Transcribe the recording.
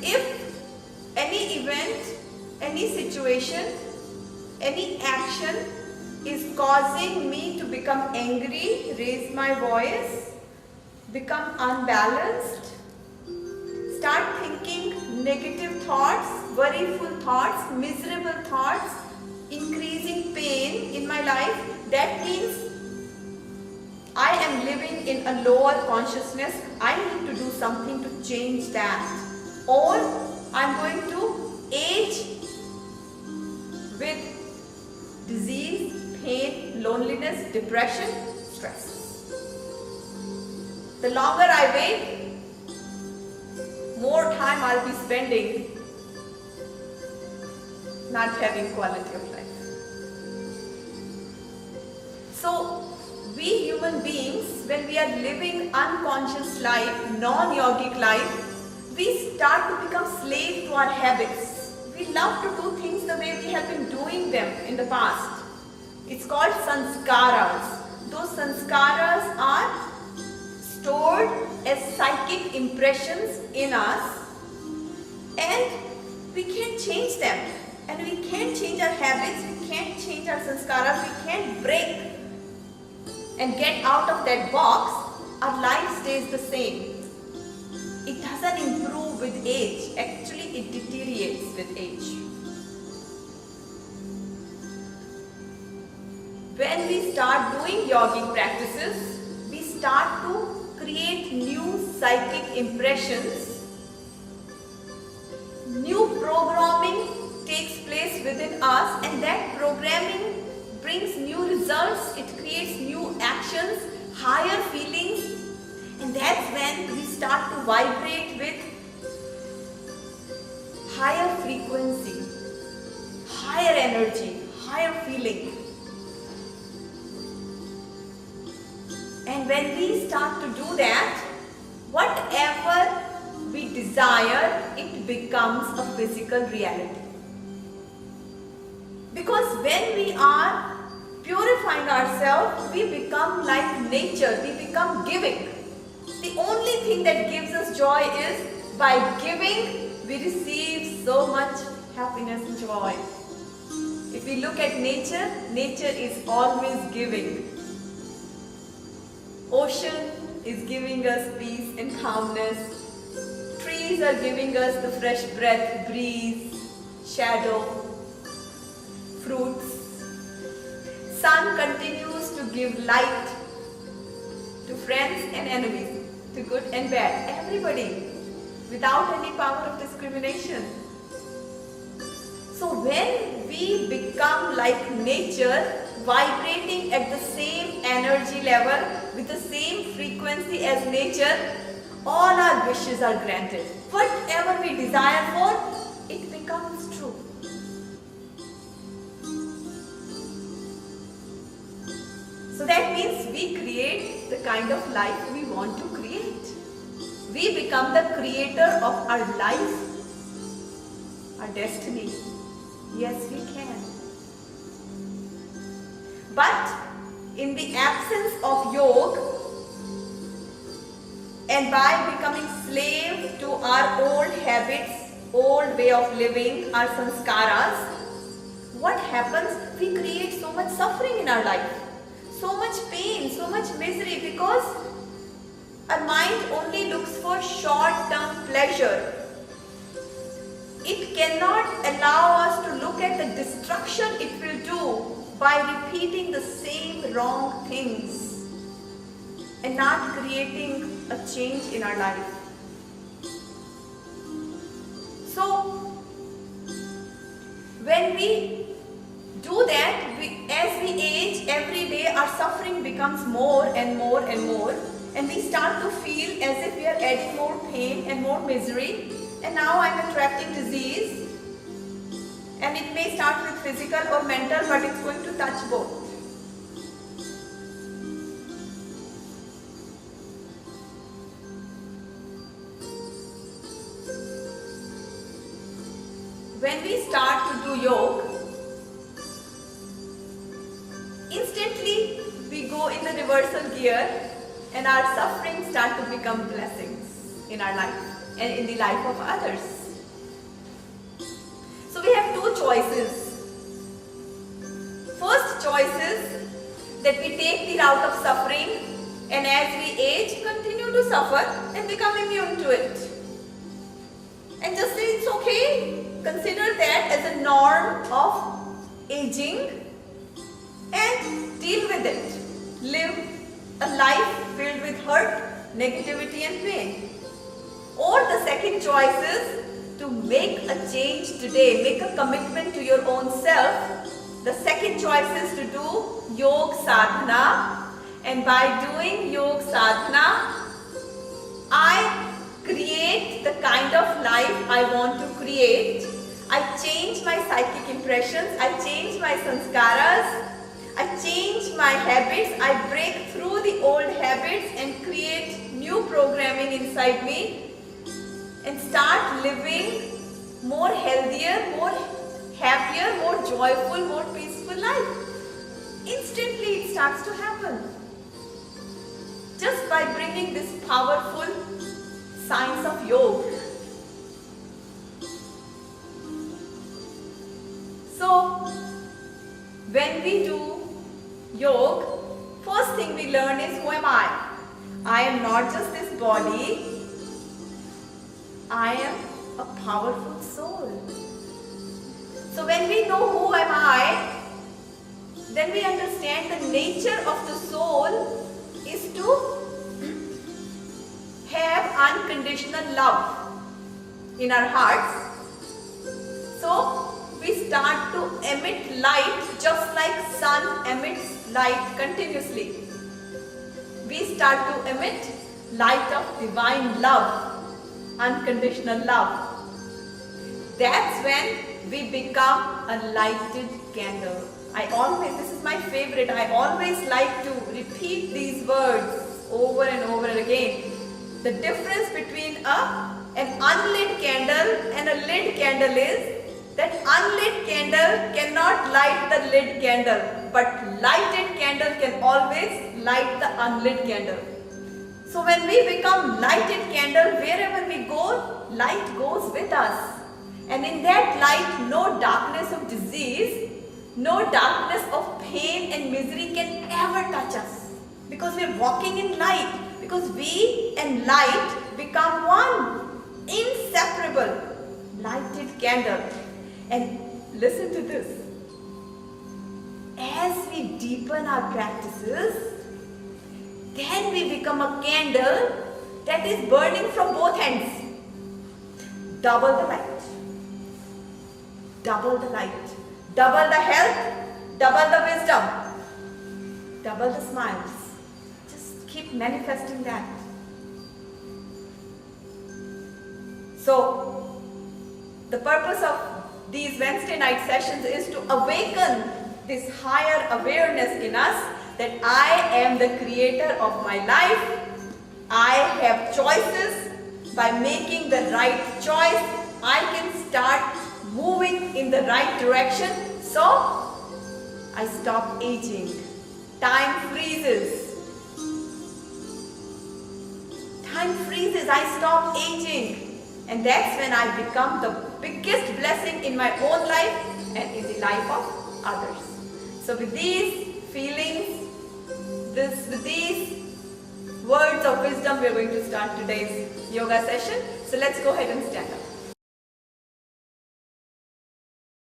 if any event, any situation, any action is causing me to become angry, raise my voice, become unbalanced, start thinking negative thoughts, worryful thoughts, miserable thoughts, increasing pain in my life, that means I am living in a lower consciousness. I need to do something to change that. Or I am going to age with disease, pain, loneliness, depression, stress. The longer I wait, more time I'll be spending not having quality of life. So, we human beings, when we are living unconscious life, non-yogic life, we start to become slave to our habits. We love to do things the way we have been doing them in the past. It's called sanskaras. Those sanskaras are stored as psychic impressions in us, and we can't change them. And we can't change our habits, we can't change our sanskaras, we can't break and get out of that box. Our life stays the same. It doesn't improve with age. Actually, it deteriorates with age. When we start doing yogic practices, we start to create new psychic impressions. New programming takes place within us, and that programming brings new results, it creates new actions, higher feelings, and that's when we start to vibrate with higher frequency, higher energy, higher feeling. And when we start to do that, whatever we desire, it becomes a physical reality. Because when we are purifying ourselves, we become like nature, we become giving. The only thing that gives us joy is by giving, we receive so much happiness and joy. If we look at nature, nature is always giving. Ocean is giving us peace and calmness. Trees are giving us the fresh breath, breeze, shadow, fruits. Sun continues to give light to friends and enemies, to good and bad, everybody, without any power of discrimination. So when we become like nature, vibrating at the same energy level, with the same frequency as nature, all our wishes are granted. Whatever we desire for, it becomes true. So that means we create the kind of life we want to create. We become the creator of our life, our destiny. Yes, we can. But in the absence of yoga, and by becoming slave to our old habits, old way of living, our sanskaras, what happens? We create so much suffering in our life, so much pain, so much misery, because our mind only looks for short-term pleasure. It cannot allow us to look at the destruction it will do by repeating the same wrong things and not creating a change in our life. So, when we do that, as we age, every day our suffering becomes more and more and more, and we start to feel as if we are adding more pain and more misery, and now I am attracting disease. And it may start with physical or mental, but it's going to touch both. When we start to do yoga, instantly we go in the reversal gear and our suffering start to become blessings in our life and in the life of others. choices. First choice is that we take the route of suffering, and as we age, continue to suffer and become immune to it. And just say it's okay. Consider that as a norm of aging and deal with it. Live a life filled with hurt, negativity and pain. Or the second choice is to make a change today. Make a commitment to your own self. The second choice is to do Yoga Sadhana. And by doing Yoga Sadhana, I create the kind of life I want to create. I change my psychic impressions. I change my sanskaras. I change my habits. I break through the old habits and create new programming inside me and start living more healthier, more happier, more joyful, more peaceful life. Instantly it starts to happen. Just by bringing this powerful science of yoga. So, when we do yoga, first thing we learn is who am I? I am not just this body. I am a powerful soul. So when we know who am I, then we understand the nature of the soul is to have unconditional love in our hearts. So we start to emit light just like sun emits light continuously. We start to emit light of divine love, unconditional love. That's when we become a lighted candle. This is my favorite, I always like to repeat these words over and over again. The difference between an unlit candle and a lit candle is that unlit candle cannot light the lit candle, but lighted candle can always light the unlit candle. So when we become lighted candle, wherever we go, light goes with us. And in that light, no darkness of disease, no darkness of pain and misery can ever touch us. Because we are walking in light. Because we and light become one. Inseparable. Lighted candle. And listen to this. As we deepen our practices, then we become a candle that is burning from both ends. Double the light. Double the light. Double the health, double the wisdom, double the smiles. Just keep manifesting that. So, the purpose of these Wednesday night sessions is to awaken this higher awareness in us that I am the creator of my life. I have choices. By making the right choice, I can start moving in the right direction, so I stop aging. Time freezes. Time freezes, I stop aging. And that's when I become the biggest blessing in my own life and in the life of others. So with these feelings, with these words of wisdom, we are going to start today's yoga session. So let's go ahead and stand up.